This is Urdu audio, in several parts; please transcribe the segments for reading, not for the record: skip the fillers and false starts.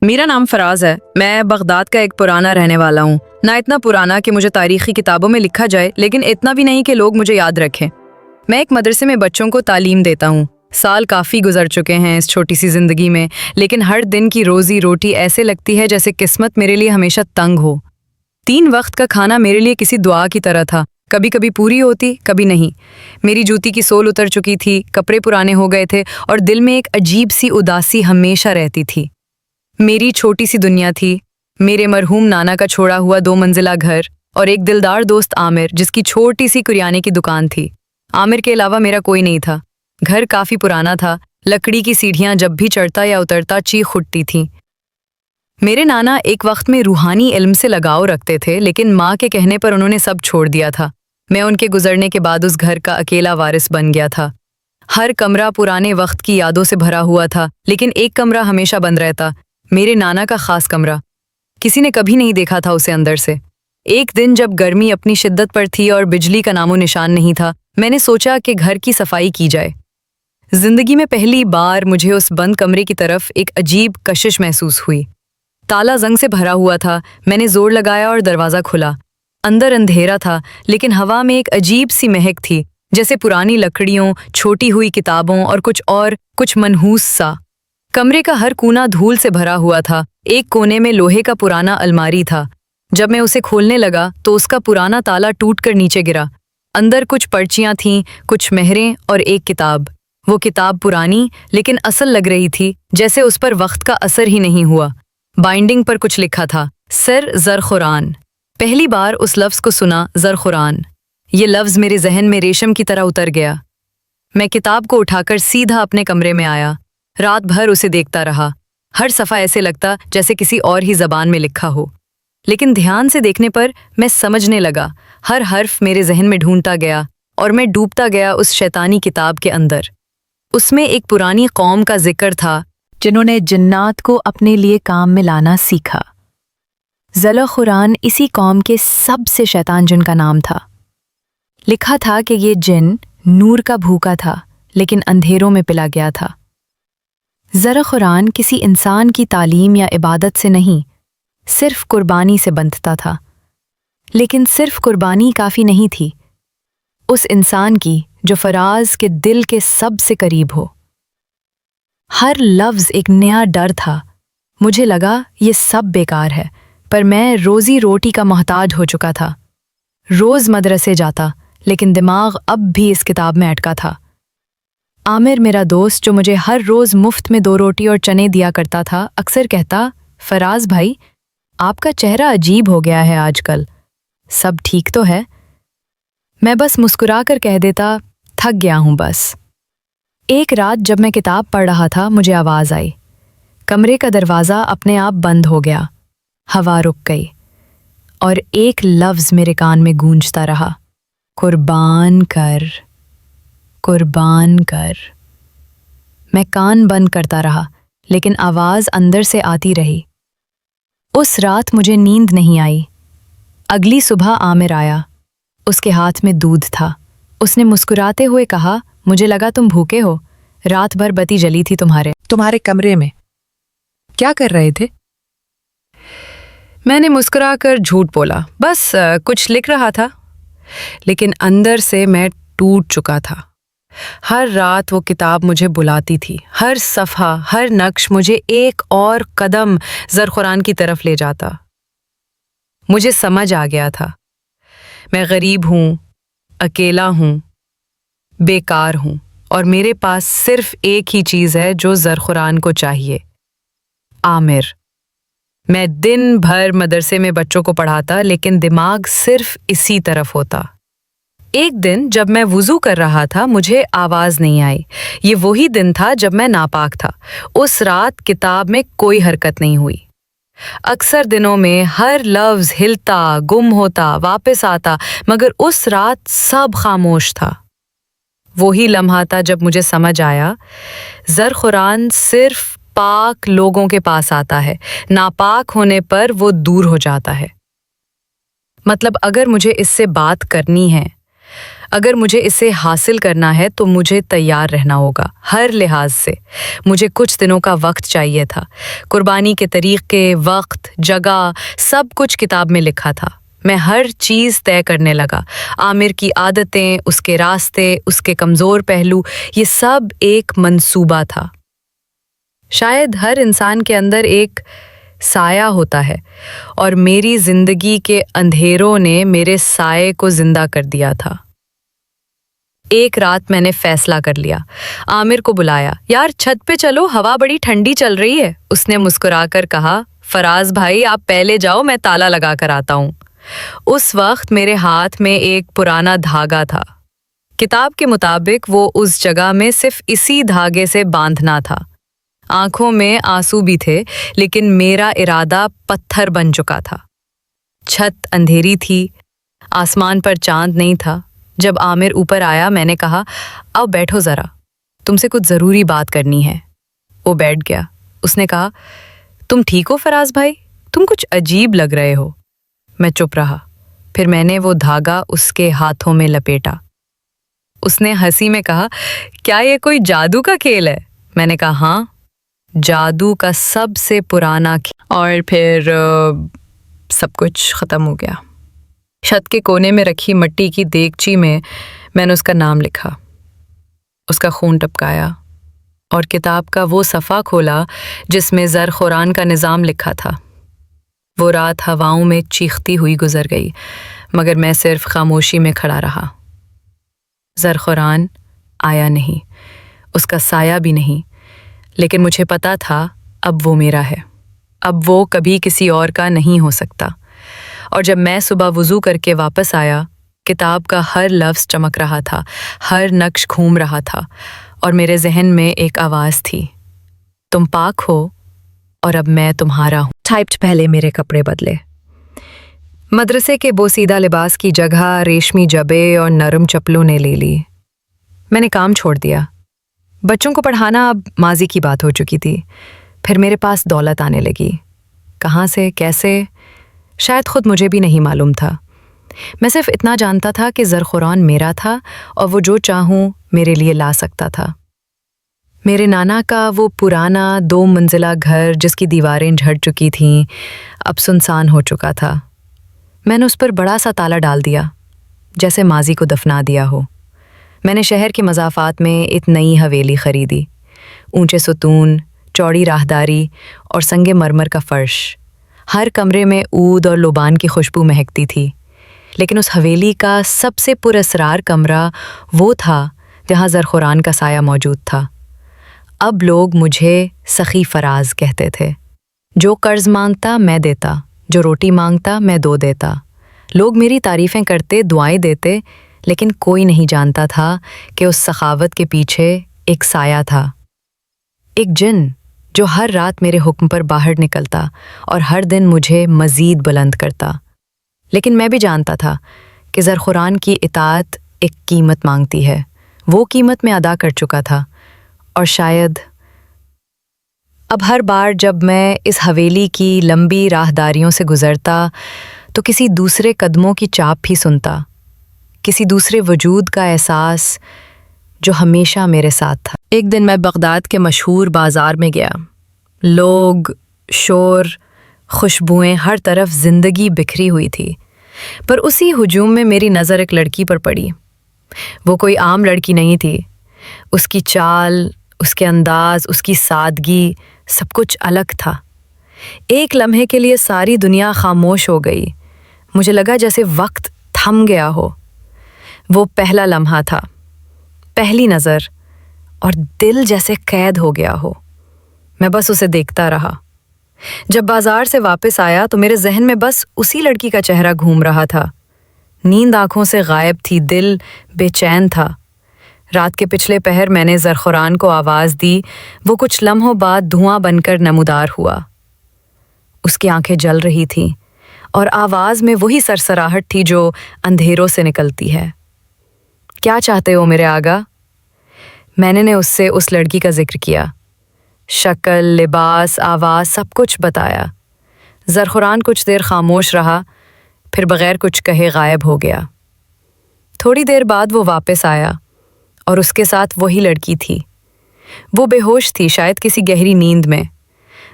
میرا نام فراز ہے. میں بغداد کا ایک پرانا رہنے والا ہوں. نہ اتنا پرانا کہ مجھے تاریخی کتابوں میں لکھا جائے، لیکن اتنا بھی نہیں کہ لوگ مجھے یاد رکھیں. میں ایک مدرسے میں بچوں کو تعلیم دیتا ہوں. سال کافی گزر چکے ہیں اس چھوٹی سی زندگی میں، لیکن ہر دن کی روزی روٹی ایسے لگتی ہے جیسے قسمت میرے لیے ہمیشہ تنگ ہو. 3 وقت کا کھانا میرے لیے کسی دعا کی طرح تھا. کبھی کبھی پوری ہوتی، کبھی نہیں. میری جوتی کی سول اتر چکی تھی، کپڑے پرانے ہو گئے تھے، اور دل میں ایک عجیب سی اداسی ہمیشہ رہتی تھی. میری چھوٹی سی دنیا تھی. میرے مرحوم نانا کا چھوڑا ہوا 2 منزلہ گھر اور ایک دلدار دوست عامر، جس کی چھوٹی سی کریانے کی دکان تھی. عامر کے علاوہ میرا کوئی نہیں تھا. گھر کافی پرانا تھا. لکڑی کی سیڑھیاں جب بھی چڑھتا یا اترتا چیخ اٹھتی تھیں. میرے نانا ایک وقت میں روحانی علم سے لگاؤ رکھتے تھے، لیکن ماں کے کہنے پر انہوں نے سب چھوڑ دیا تھا. میں ان کے گزرنے کے بعد اس گھر کا اکیلا وارث بن گیا تھا. ہر کمرہ پرانے وقت کی یادوں سے بھرا ہوا تھا، لیکن ایک کمرہ ہمیشہ بند رہتا، میرے نانا کا خاص کمرہ. کسی نے کبھی نہیں دیکھا تھا اسے اندر سے. ایک دن جب گرمی اپنی شدت پر تھی اور بجلی کا نام و نشان نہیں تھا، میں نے سوچا کہ گھر کی صفائی کی جائے. زندگی میں پہلی بار مجھے اس بند کمرے کی طرف ایک عجیب کشش محسوس ہوئی. تالا زنگ سے بھرا ہوا تھا. میں نے زور لگایا اور دروازہ کھلا. اندر اندھیرا تھا، لیکن ہوا میں ایک عجیب سی مہک تھی، جیسے پرانی لکڑیوں، چھوٹی ہوئی کتابوں اور کچھ منحوس سا. کمرے کا ہر کونا دھول سے بھرا ہوا تھا. ایک کونے میں لوہے کا پرانا الماری تھا. جب میں اسے کھولنے لگا تو اس کا پرانا تالا ٹوٹ کر نیچے گرا. اندر کچھ پرچیاں تھیں، کچھ مہریں اور ایک کتاب. وہ کتاب پرانی لیکن اصل لگ رہی تھی، جیسے اس پر وقت کا اثر ہی نہیں ہوا. بائنڈنگ پر کچھ لکھا تھا، سر زرخوران. پہلی بار اس لفظ کو سنا، زرخوران. یہ لفظ میرے ذہن میں ریشم کی طرح اتر گیا. میں کتاب کو اٹھا کر سیدھا اپنے کمرے میں آیا. رات بھر اسے دیکھتا رہا. ہر صفحہ ایسے لگتا جیسے کسی اور ہی زبان میں لکھا ہو. لیکن دھیان سے دیکھنے پر میں سمجھنے لگا. ہر حرف میرے ذہن میں ڈھونڈتا گیا اور میں ڈوبتا گیا اس شیطانی کتاب کے اندر. اس میں ایک پرانی قوم کا ذکر تھا جنہوں نے جنات کو اپنے لیے کام میں لانا سیکھا. زرخوران اسی قوم کے سب سے شیطان جن کا نام تھا. لکھا تھا کہ یہ جن نور کا بھوکا تھا، لیکن اندھیروں میں پلا گیا تھا. زرخوران کسی انسان کی تعلیم یا عبادت سے نہیں، صرف قربانی سے بندھتا تھا. لیکن صرف قربانی کافی نہیں تھی. اس انسان کی جو فراز کے دل کے سب سے قریب ہو. ہر لفظ ایک نیا ڈر تھا. مجھے لگا یہ سب بیکار ہے، پر میں روزی روٹی کا محتاج ہو چکا تھا. روز مدرسے جاتا، لیکن دماغ اب بھی اس کتاب میں اٹکا تھا. عامر میرا دوست، جو مجھے ہر روز مفت میں 2 روٹی اور چنے دیا کرتا تھا، اکثر کہتا، فراز بھائی، آپ کا چہرہ عجیب ہو گیا ہے آج کل. سب ٹھیک تو ہے؟ میں بس مسکرا کر کہہ دیتا، تھک گیا ہوں بس. ایک رات جب میں کتاب پڑھ رہا تھا، مجھے آواز آئی. کمرے کا دروازہ اپنے آپ بند ہو گیا. ہوا رک گئی اور ایک لفظ میرے کان میں گونجتا رہا، قربان کر، قربان کر. میں کان بند کرتا رہا، لیکن آواز اندر سے آتی رہی. اس رات مجھے نیند نہیں آئی. اگلی صبح عامر آیا. اس کے ہاتھ میں دودھ تھا. اس نے مسکراتے ہوئے کہا، مجھے لگا تم بھوکے ہو. رات بھر بتی جلی تھی تمہارے کمرے میں. کیا کر رہے تھے؟ میں نے مسکرا کر جھوٹ بولا، بس کچھ لکھ رہا تھا. لیکن اندر سے میں ٹوٹ چکا تھا. ہر رات وہ کتاب مجھے بلاتی تھی. ہر صفحہ، ہر نقش مجھے ایک اور قدم زرخوران کی طرف لے جاتا. مجھے سمجھ آ گیا تھا، میں غریب ہوں، اکیلا ہوں، بیکار ہوں، اور میرے پاس صرف ایک ہی چیز ہے جو زرخوران کو چاہیے، عامر. میں دن بھر مدرسے میں بچوں کو پڑھاتا، لیکن دماغ صرف اسی طرف ہوتا. ایک دن جب میں وضو کر رہا تھا، مجھے آواز نہیں آئی. یہ وہی دن تھا جب میں ناپاک تھا. اس رات کتاب میں کوئی حرکت نہیں ہوئی. اکثر دنوں میں ہر لفظ ہلتا، گم ہوتا، واپس آتا، مگر اس رات سب خاموش تھا. وہی لمحہ تھا جب مجھے سمجھ آیا، زرخوران صرف پاک لوگوں کے پاس آتا ہے، ناپاک ہونے پر وہ دور ہو جاتا ہے. مطلب اگر مجھے اس سے بات کرنی ہے، اگر مجھے اسے حاصل کرنا ہے تو مجھے تیار رہنا ہوگا ہر لحاظ سے۔ مجھے کچھ دنوں کا وقت چاہیے تھا۔ قربانی کے طریقے، وقت، جگہ، سب کچھ کتاب میں لکھا تھا۔ میں ہر چیز طے کرنے لگا۔ عامر کی عادتیں، اس کے راستے، اس کے کمزور پہلو، یہ سب ایک منصوبہ تھا۔ شاید ہر انسان کے اندر ایک سایہ ہوتا ہے، اور میری زندگی کے اندھیروں نے میرے سائے کو زندہ کر دیا تھا۔ ایک رات میں نے فیصلہ کر لیا۔ عامر کو بلایا۔ یار چھت پہ چلو، ہوا بڑی ٹھنڈی چل رہی ہے۔ اس نے مسکرا کر کہا، فراز بھائی آپ پہلے جاؤ، میں تالا لگا کر آتا ہوں۔ اس وقت میرے ہاتھ میں ایک پرانا دھاگا تھا۔ کتاب کے مطابق وہ اس جگہ میں صرف اسی دھاگے سے باندھنا تھا۔ آنکھوں میں آنسو بھی تھے، لیکن میرا ارادہ پتھر بن چکا تھا۔ چھت اندھیری تھی، آسمان پر چاند نہیں تھا۔ جب عامر اوپر آیا میں نے کہا، آؤ بیٹھو ذرا، تم سے کچھ ضروری بات کرنی ہے۔ وہ بیٹھ گیا۔ اس نے کہا، تم ٹھیک ہو فراز بھائی؟ تم کچھ عجیب لگ رہے ہو۔ میں چپ رہا۔ پھر میں نے وہ دھاگا اس کے ہاتھوں میں لپیٹا۔ اس نے ہنسی میں کہا، کیا یہ کوئی جادو کا کھیل ہے؟ میں نے کہا، ہاں، جادو کا سب سے پرانا کھیل۔ اور پھر سب کچھ ختم ہو گیا۔ چھت کے کونے میں رکھی مٹی کی دیگچی میں نے اس کا نام لکھا، اس کا خون ٹپکایا، اور کتاب کا وہ صفحہ کھولا جس میں زرخوران کا نظام لکھا تھا۔ وہ رات ہواؤں میں چیختی ہوئی گزر گئی، مگر میں صرف خاموشی میں کھڑا رہا۔ زرخوران آیا نہیں، اس کا سایہ بھی نہیں، لیکن مجھے پتا تھا اب وہ میرا ہے، اب وہ کبھی کسی اور کا نہیں ہو سکتا۔ اور جب میں صبح وضو کر کے واپس آیا، کتاب کا ہر لفظ چمک رہا تھا، ہر نقش گھوم رہا تھا، اور میرے ذہن میں ایک آواز تھی، تم پاک ہو اور اب میں تمہارا ہوں۔ ٹائپڈ پہلے میرے کپڑے بدلے۔ مدرسے کے بوسیدہ لباس کی جگہ ریشمی جبے اور نرم چپلوں نے لے لی۔ میں نے کام چھوڑ دیا۔ بچوں کو پڑھانا اب ماضی کی بات ہو چکی تھی۔ پھر میرے پاس دولت آنے لگی۔ کہاں سے، کیسے، شاید خود مجھے بھی نہیں معلوم تھا۔ میں صرف اتنا جانتا تھا کہ زرخوران میرا تھا، اور وہ جو چاہوں میرے لیے لا سکتا تھا۔ میرے نانا کا وہ پرانا 2 منزلہ گھر جس کی دیواریں جھڑ چکی تھیں، اب سنسان ہو چکا تھا۔ میں نے اس پر بڑا سا تالا ڈال دیا، جیسے ماضی کو دفنا دیا ہو۔ میں نے شہر کے مضافات میں ایک نئی حویلی خریدی، اونچے ستون، چوڑی راہداری اور سنگ مرمر کا فرش۔ ہر کمرے میں عود اور لوبان کی خوشبو مہکتی تھی، لیکن اس حویلی کا سب سے پر اسرار کمرہ وہ تھا جہاں زرخوران کا سایہ موجود تھا۔ اب لوگ مجھے سخی فراز کہتے تھے۔ جو قرض مانگتا میں دیتا، جو روٹی مانگتا میں دو دیتا۔ لوگ میری تعریفیں کرتے، دعائیں دیتے، لیکن کوئی نہیں جانتا تھا کہ اس سخاوت کے پیچھے ایک سایہ تھا، ایک جن جو ہر رات میرے حکم پر باہر نکلتا اور ہر دن مجھے مزید بلند کرتا۔ لیکن میں بھی جانتا تھا کہ زرخوران کی اطاعت ایک قیمت مانگتی ہے۔ وہ قیمت میں ادا کر چکا تھا، اور شاید اب ہر بار جب میں اس حویلی کی لمبی راہداریوں سے گزرتا تو کسی دوسرے قدموں کی چاپ بھی سنتا، کسی دوسرے وجود کا احساس جو ہمیشہ میرے ساتھ تھا۔ ایک دن میں بغداد کے مشہور بازار میں گیا۔ لوگ، شور، خوشبوئیں، ہر طرف زندگی بکھری ہوئی تھی، پر اسی ہجوم میں میری نظر ایک لڑکی پر پڑی۔ وہ کوئی عام لڑکی نہیں تھی۔ اس کی چال، اس کے انداز، اس کی سادگی، سب کچھ الگ تھا۔ ایک لمحے کے لیے ساری دنیا خاموش ہو گئی۔ مجھے لگا جیسے وقت تھم گیا ہو۔ وہ پہلا لمحہ تھا، پہلی نظر، اور دل جیسے قید ہو گیا ہو۔ میں بس اسے دیکھتا رہا۔ جب بازار سے واپس آیا تو میرے ذہن میں بس اسی لڑکی کا چہرہ گھوم رہا تھا۔ نیند آنکھوں سے غائب تھی، دل بے چین تھا۔ رات کے پچھلے پہر میں نے زرخوران کو آواز دی، وہ کچھ لمحوں بعد دھواں بن کر نمودار ہوا۔ اس کی آنکھیں جل رہی تھیں، اور آواز میں وہی سرسراہٹ تھی جو اندھیروں سے نکلتی ہے۔ کیا چاہتے ہو میرے آگا؟ میں نے اس سے اس لڑکی کا ذکر کیا، شکل، لباس، آواز، سب کچھ بتایا۔ زرخوران کچھ دیر خاموش رہا، پھر بغیر کچھ کہے غائب ہو گیا۔ تھوڑی دیر بعد وہ واپس آیا اور اس کے ساتھ وہی لڑکی تھی۔ وہ بے ہوش تھی، شاید کسی گہری نیند میں۔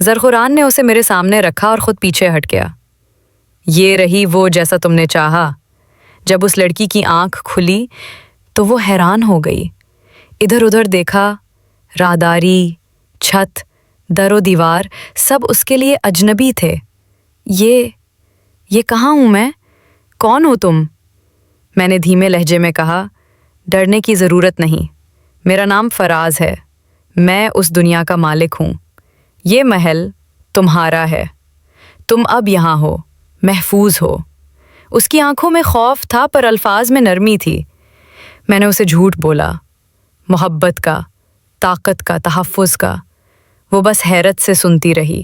زرخوران نے اسے میرے سامنے رکھا اور خود پیچھے ہٹ گیا۔ یہ رہی وہ جیسا تم نے چاہا۔ جب اس لڑکی کی آنکھ کھلی تو وہ حیران ہو گئی۔ ادھر ادھر دیکھا، راہداری، چھت، در و دیوار سب اس کے لیے اجنبی تھے۔ یہ کہاں ہوں میں؟ کون ہو تم؟ میں نے دھیمے لہجے میں کہا، ڈرنے کی ضرورت نہیں، میرا نام فراز ہے، میں اس دنیا کا مالک ہوں، یہ محل تمہارا ہے، تم اب یہاں ہو، محفوظ ہو۔ اس کی آنکھوں میں خوف تھا پر الفاظ میں نرمی تھی۔ میں نے اسے جھوٹ بولا، محبت کا، طاقت کا، تحفظ کا۔ وہ بس حیرت سے سنتی رہی۔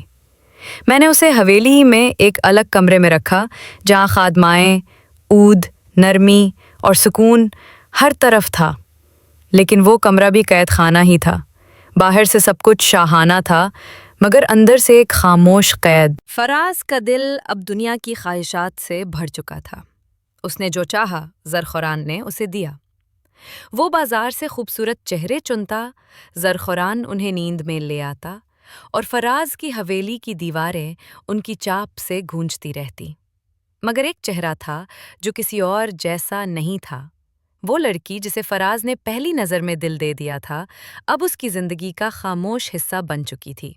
میں نے اسے حویلی میں ایک الگ کمرے میں رکھا جہاں خادمائیں، عود، نرمی اور سکون ہر طرف تھا، لیکن وہ کمرہ بھی قید خانہ ہی تھا۔ باہر سے سب کچھ شاہانہ تھا مگر اندر سے ایک خاموش قید۔ فراز کا دل اب دنیا کی خواہشات سے بھر چکا تھا۔ اس نے جو چاہا زرخوران نے اسے دیا۔ وہ بازار سے خوبصورت چہرے چنتا، زرخوران انہیں نیند میں لے آتا اور فراز کی حویلی کی دیواریں ان کی چاپ سے گونجتی رہتی۔ مگر ایک چہرہ تھا جو کسی اور جیسا نہیں تھا۔ وہ لڑکی جسے فراز نے پہلی نظر میں دل دے دیا تھا، اب اس کی زندگی کا خاموش حصہ بن چکی تھی۔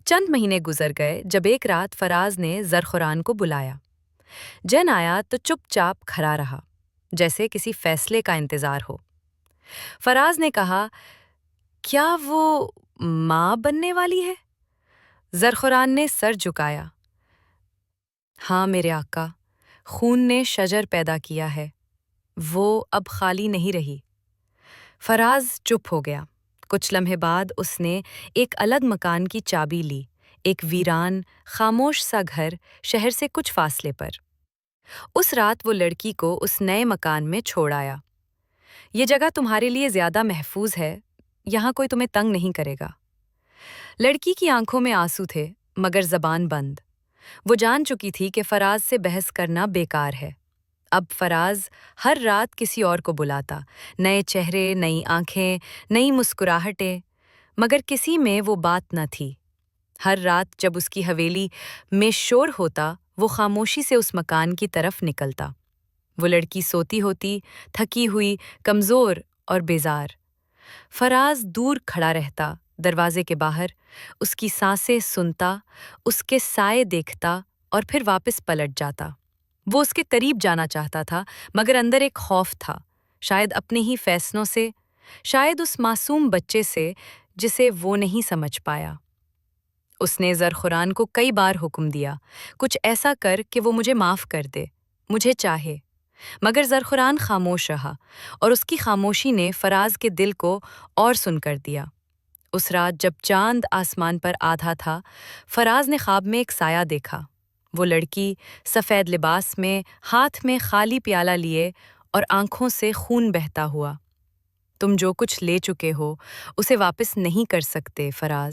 چند مہینے گزر گئے جب ایک رات فراز نے زرخوران کو بلایا۔ جن آیا تو چپ چاپ کھڑا رہا، جیسے کسی فیصلے کا انتظار ہو۔ فراز نے کہا، کیا وہ ماں بننے والی ہے؟ زرخوران نے سر جھکایا۔ ہاں میرے آقا، خون نے شجر پیدا کیا ہے، وہ اب خالی نہیں رہی۔ فراز چپ ہو گیا۔ کچھ لمحے بعد اس نے ایک الگ مکان کی چابی لی، ایک ویران، خاموش سا گھر شہر سے کچھ فاصلے پر۔ اس رات وہ لڑکی کو اس نئے مکان میں چھوڑ آیا۔ یہ جگہ تمہارے لیے زیادہ محفوظ ہے، یہاں کوئی تمہیں تنگ نہیں کرے گا۔ لڑکی کی آنکھوں میں آنسو تھے مگر زبان بند۔ وہ جان چکی تھی کہ فراز سے بحث کرنا بیکار ہے۔ اب فراز ہر رات کسی اور کو بلاتا، نئے چہرے، نئی آنکھیں، نئی مسکراہٹیں، مگر کسی میں وہ بات نہ تھی۔ ہر رات جب اس کی حویلی میں شور ہوتا، وہ خاموشی سے اس مکان کی طرف نکلتا۔ وہ لڑکی سوتی ہوتی، تھکی ہوئی، کمزور اور بیزار۔ فراز دور کھڑا رہتا، دروازے کے باہر، اس کی سانسیں سنتا، اس کے سائے دیکھتا اور پھر واپس پلٹ جاتا۔ وہ اس کے قریب جانا چاہتا تھا مگر اندر ایک خوف تھا، شاید اپنے ہی فیصلوں سے، شاید اس معصوم بچے سے جسے وہ نہیں سمجھ پایا۔ اس نے زرخوران کو کئی بار حکم دیا، کچھ ایسا کر کہ وہ مجھے معاف کر دے، مجھے چاہے، مگر زرخوران خاموش رہا اور اس کی خاموشی نے فراز کے دل کو اور سن کر دیا۔ اس رات جب چاند آسمان پر آدھا تھا، فراز نے خواب میں ایک سایہ دیکھا۔ وہ لڑکی سفید لباس میں، ہاتھ میں خالی پیالہ لیے اور آنکھوں سے خون بہتا ہوا۔ تم جو کچھ لے چکے ہو اسے واپس نہیں کر سکتے فراز۔